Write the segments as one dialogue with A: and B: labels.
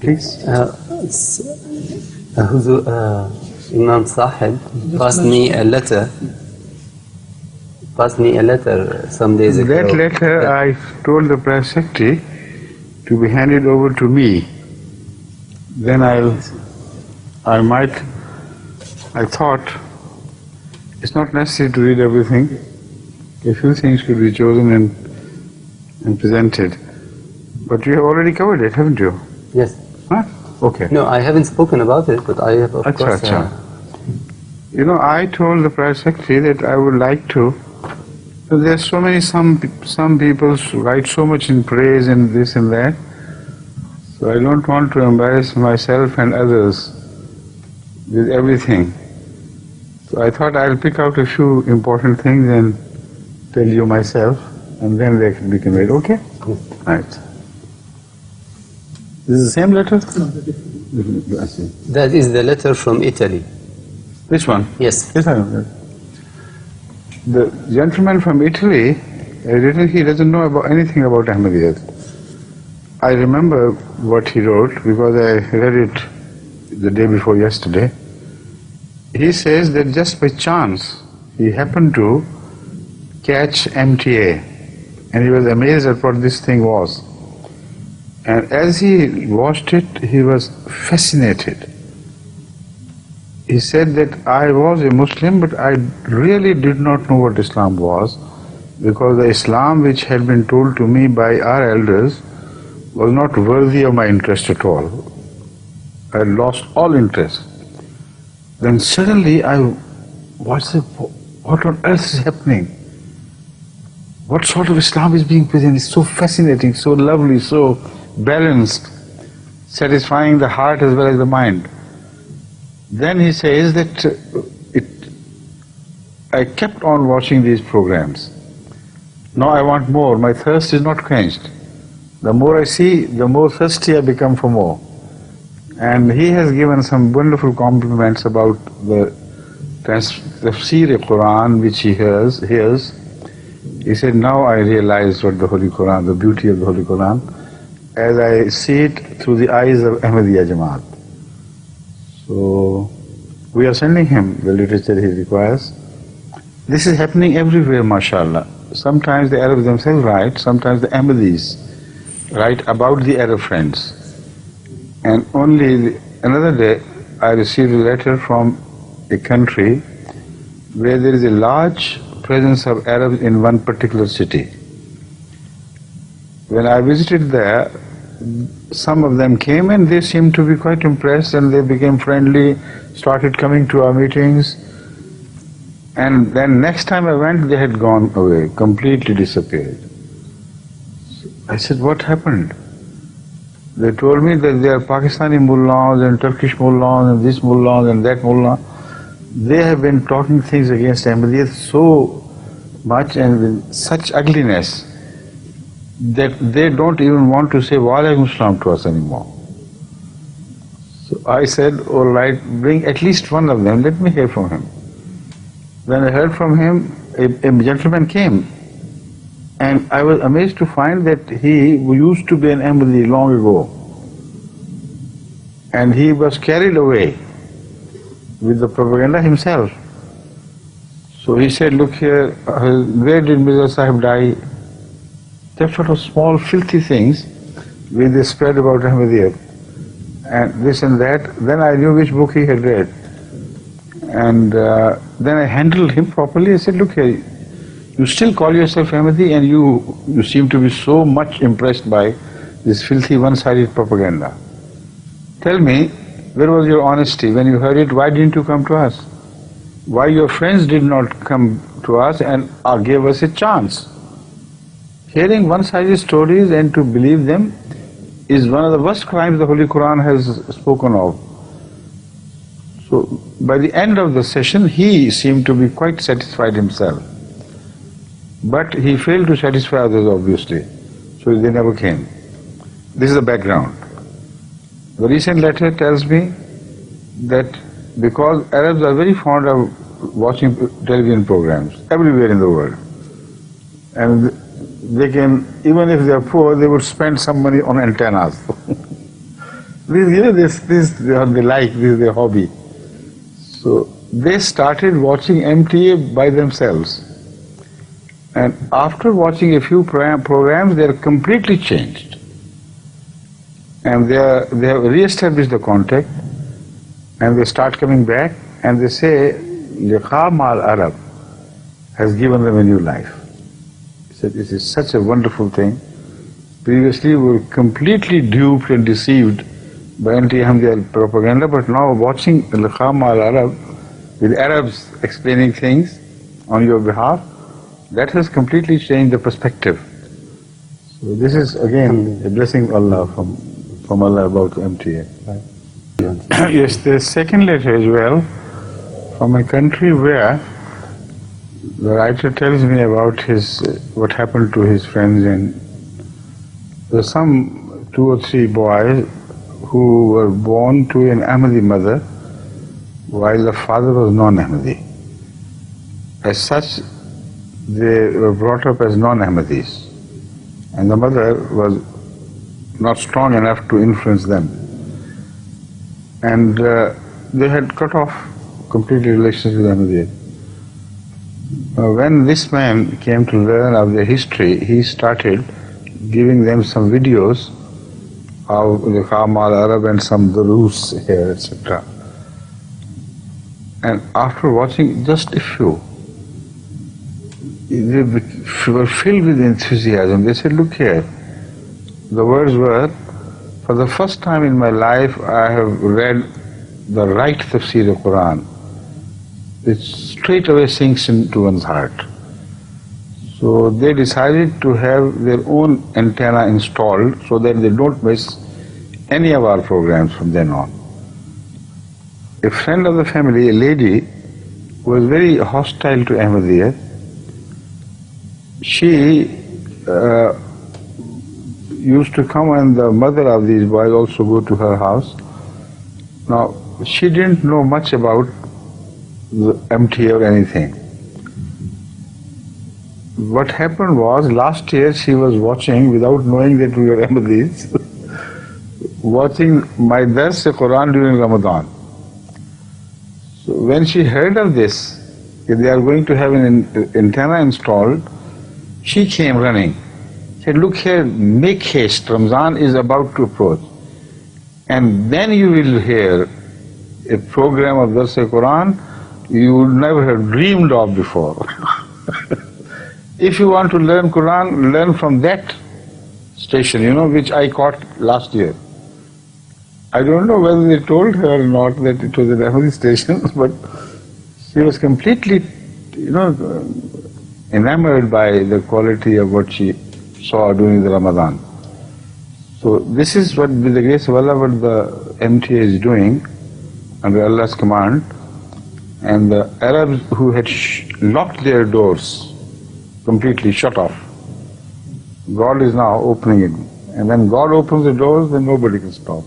A: please.
B: Imam Sahib passed me a letter some days ago.
A: That letter I told the press secretary to be handed over to me. Then I thought it's not necessary to read everything. A few things could be chosen and presented. But you have already covered it, haven't you?
B: Yes.
A: Huh? Okay.
B: No, I haven't spoken about it, but I have, of course.
A: You know, I told the press secretary that I would like to. So there's so many, some people write so much in praise and this and that. So I don't want to embarrass myself and others with everything. So I thought I'll pick out a few important things and tell you myself, and then they can be conveyed. Okay?
B: Yes.
A: Right. This is the same letter?
C: No, different.
A: I see.
B: That is the letter from Italy.
A: Which one?
B: Yes.
A: Yes, I know. The gentleman from Italy, he doesn't know about anything about Ahmadiyyat. I remember what he wrote because I read it the day before yesterday. He says that just by chance he happened to catch MTA and he was amazed at what this thing was. And as he watched it, he was fascinated. He said that I was a Muslim, but I really did not know what Islam was, because the Islam which had been told to me by our elders was not worthy of my interest at all. I had lost all interest. Then suddenly what on earth is happening? What sort of Islam is being presented? It's so fascinating, so lovely, so balanced, satisfying the heart as well as the mind. Then he says that I kept on watching these programs. Now I want more. My thirst is not quenched. The more I see, the more thirsty I become for more. And he has given some wonderful compliments about the tafsir Quran which he hears. He said, now I realize what the Holy Quran, the beauty of the Holy Quran, as I see it through the eyes of Ahmadiyyah Jamaat. So we are sending him the literature he requires. This is happening everywhere, mashallah. Sometimes the Arabs themselves write, sometimes the Ahmadis write about the Arab friends. And only another day I received a letter from a country where there is a large presence of Arabs in one particular city. When I visited there, some of them came and they seemed to be quite impressed and they became friendly, started coming to our meetings. And then next time I went, they had gone away, completely disappeared. I said, what happened? They told me that there are Pakistani mullahs and Turkish mullahs and this mullah and that mullah. They have been talking things against Ahmadiyyat so much and with such ugliness that they don't even want to say wa alaikum salam to us anymore. So I said, all right, bring at least one of them, let me hear from him. When I heard from him, a gentleman came, and I was amazed to find that he used to be an Ahmadi long ago, and he was carried away with the propaganda himself. So he said, look here, where did Mirza Sahib die? That sort of small filthy things which they spread about Ahmadiyyat and this and that. Then I knew which book he had read. And then I handled him properly. I said, look here, you still call yourself Ahmadi and you seem to be so much impressed by this filthy one-sided propaganda. Tell me, where was your honesty? When you heard it, why didn't you come to us? Why your friends did not come to us and gave us a chance? Hearing one-sided stories and to believe them is one of the worst crimes the Holy Quran has spoken of. So by the end of the session, he seemed to be quite satisfied himself. But he failed to satisfy others, obviously. So they never came. This is the background. The recent letter tells me that because Arabs are very fond of watching television programs everywhere in the world, and they can, even if they are poor, they would spend some money on antennas. This they like, this is their hobby. So they started watching MTA by themselves. And after watching a few programs, they are completely changed. And they have re-established the contact, and they start coming back, and they say, Liqa Mal Arab has given them a new life. He said, this is such a wonderful thing. Previously, we were completely duped and deceived by anti-Ahmadiyya propaganda, but now watching Liqa Mal Arab, with Arabs explaining things on your behalf, that has completely changed the perspective. So this is again a blessing of Allah from Allah about MTA. Right? Yes, the second letter as well, from a country where the writer tells me about what happened to his friends, and there were some 2 or 3 boys who were born to an Ahmadi mother while the father was non-Ahmadi. As such, they were brought up as non-Ahmadis, and the mother was not strong enough to influence them. And they had cut off completely relations with Ahmadiyya. When this man came to learn of their history, he started giving them some videos of the Qamal Arab and some Durus here, etc. And after watching just a few, they were filled with enthusiasm. They said, look here, the words were, for the first time in my life I have read the right tafsir of Quran. It straight away sinks into one's heart. So they decided to have their own antenna installed so that they don't miss any of our programs from then on. A friend of the family, a lady, was very hostile to Ahmadiyya. She used to come, and the mother of these boys also go to her house. Now, she didn't know much about the MTA or anything. What happened was, last year she was watching, without knowing that we were Ahmadis, watching my dars Quran during Ramadan. So when she heard of this, that they are going to have an antenna installed, she came running. Said, look here, make haste, Ramzan is about to approach. And then you will hear a program of Dars Quran you would never have dreamed of before. If you want to learn Quran, learn from that station, which I caught last year. I don't know whether they told her or not that it was an Ahmadi station, but she was completely, enamored by the quality of what she saw during the Ramadan. So this is what, with the grace of Allah, what the MTA is doing under Allah's command. And the Arabs who had locked their doors, completely shut off, God is now opening it. And when God opens the doors, then nobody can stop.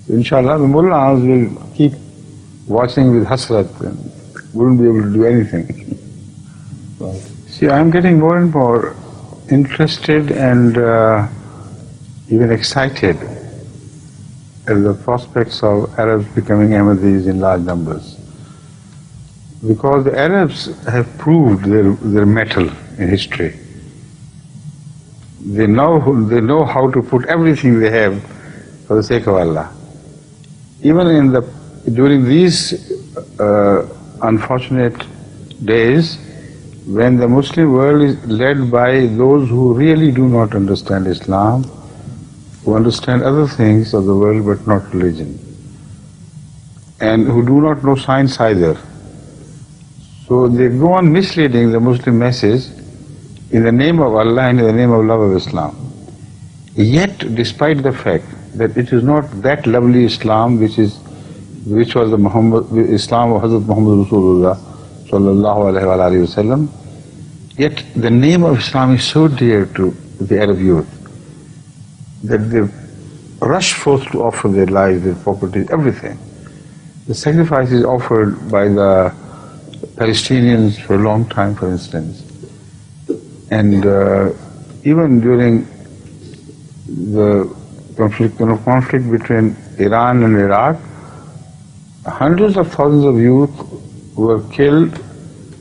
A: So inshallah, the mullahs will keep watching with hasrat and wouldn't be able to do anything. See, I'm getting more and more interested and even excited at the prospects of Arabs becoming Ahmadis in large numbers. Because the Arabs have proved their mettle in history. They know how to put everything they have for the sake of Allah. Even during these unfortunate days, when the Muslim world is led by those who really do not understand Islam, who understand other things of the world but not religion, and who do not know science either. So they go on misleading the Muslim message in the name of Allah and in the name of love of Islam. Yet, despite the fact that it is not that lovely Islam which was the Islam of Hazrat Muhammad Rasulullah sallallahu alaihi wasallam, yet the name of Islam is so dear to the Arab youth that they rush forth to offer their lives, their property, everything. The sacrifices offered by the Palestinians for a long time, for instance, and even during the conflict between Iran and Iraq, hundreds of thousands of youth were killed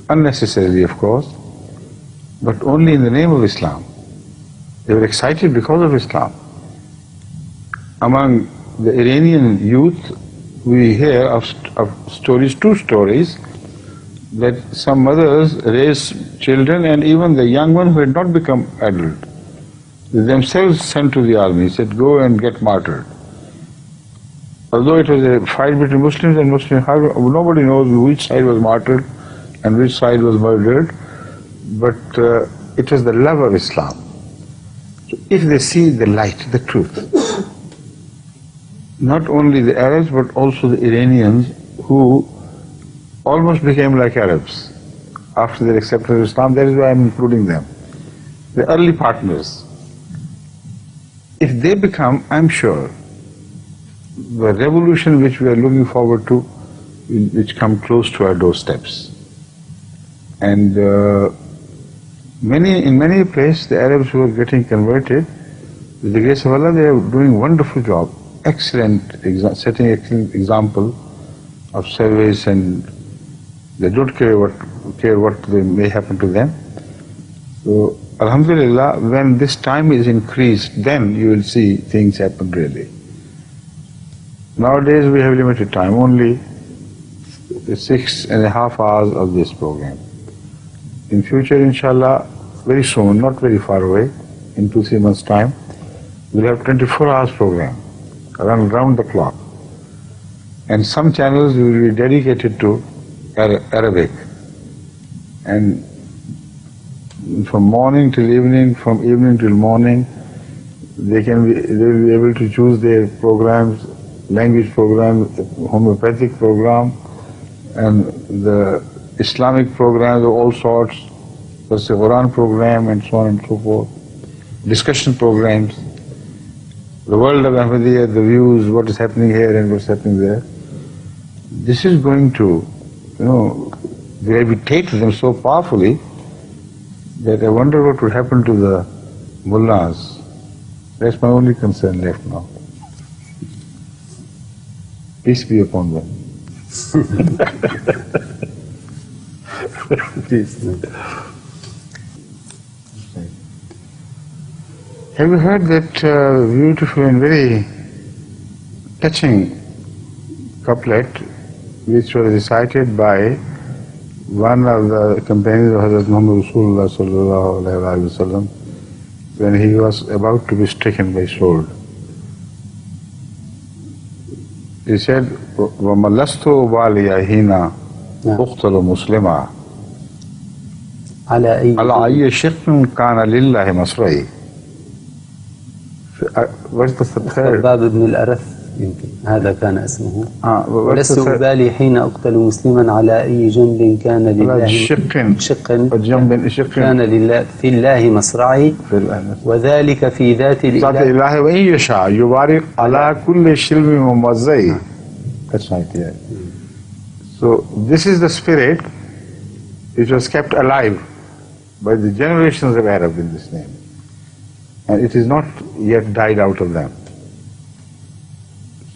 A: unnecessarily, of course, but only in the name of Islam. They were excited because of Islam. Among the Iranian youth, we hear of stories, two stories, that some mothers raised children, and even the young one who had not become adult, they themselves sent to the army, said, go and get martyred. Although it was a fight between Muslims and Muslims, nobody knows which side was martyred and which side was murdered, but it was the love of Islam. So if they see the light, the truth, not only the Arabs but also the Iranians, who almost became like Arabs after their acceptance of Islam, that is why I am including them, the early partners. If they become, I am sure, the revolution which we are looking forward to, which come close to our doorsteps. And in many places, the Arabs who are getting converted, with the grace of Allah, they are doing a wonderful job, setting excellent example of service, and they don't care what may happen to them. So, Alhamdulillah, when this time is increased, then you will see things happen really. Nowadays we have limited time, only 6.5 hours of this program. In future, inshallah, very soon, not very far away, in 2-3 months' time, we'll have 24 hours program, run round the clock. And some channels will be dedicated to Arabic. And from morning till evening, from evening till morning, they will be able to choose their programs, language program, homeopathic program, and the Islamic programs of all sorts, plus the Quran program, and so on and so forth, discussion programs, the world of Ahmediyya, the views, what is happening here and what's happening there. This is going to, gravitate them so powerfully that I wonder what will happen to the mullahs. That's my only concern left now. Peace be upon them. Peace. Have you heard that beautiful and very touching couplet which was recited by one of the companions of Hazrat Muhammad Rasulullah sallallahu alaihi wasallam when he was about to be stricken by sword? He said, وَمَلَسْتُ أُبَالِيَ هِينَ أُقْتَلُ مُسْلِمًا عَلَى أَيِّ شِقٍ كَانَ لِلَّهِ مَصْرَعِي. What's the third?
B: خباب بن الأرث يمكن هذا كان اسمه. ولست أبالي حين أقتل مسلما على أي جنب كان لله شق كان لله في الله مصرعي وذلك في ذات الإله
A: وإن يشاء يبارك على كل شلم وموزعي. That's right, yeah. So this is the spirit which was kept alive by the generations of Arab in this name, and it is not yet died out of them.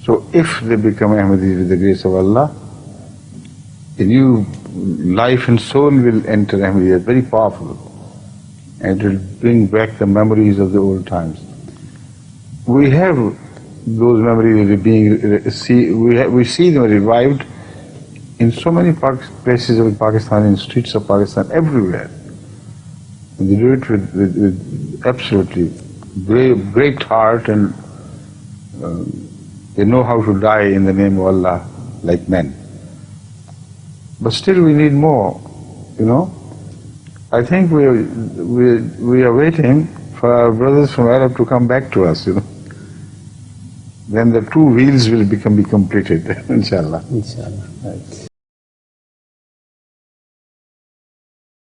A: So if they become Ahmadis with the grace of Allah, a new life and soul will enter Ahmadiyya, very powerful, and it will bring back the memories of the old times. We have those memories we see them revived in so many places of Pakistan, in streets of Pakistan, everywhere. And they do it with absolutely great heart, and they know how to die in the name of Allah like men. But still we need more, I think we are waiting for our brothers from Arab to come back to us, Then the two wheels will be completed, inshallah.
B: Inshallah. Right.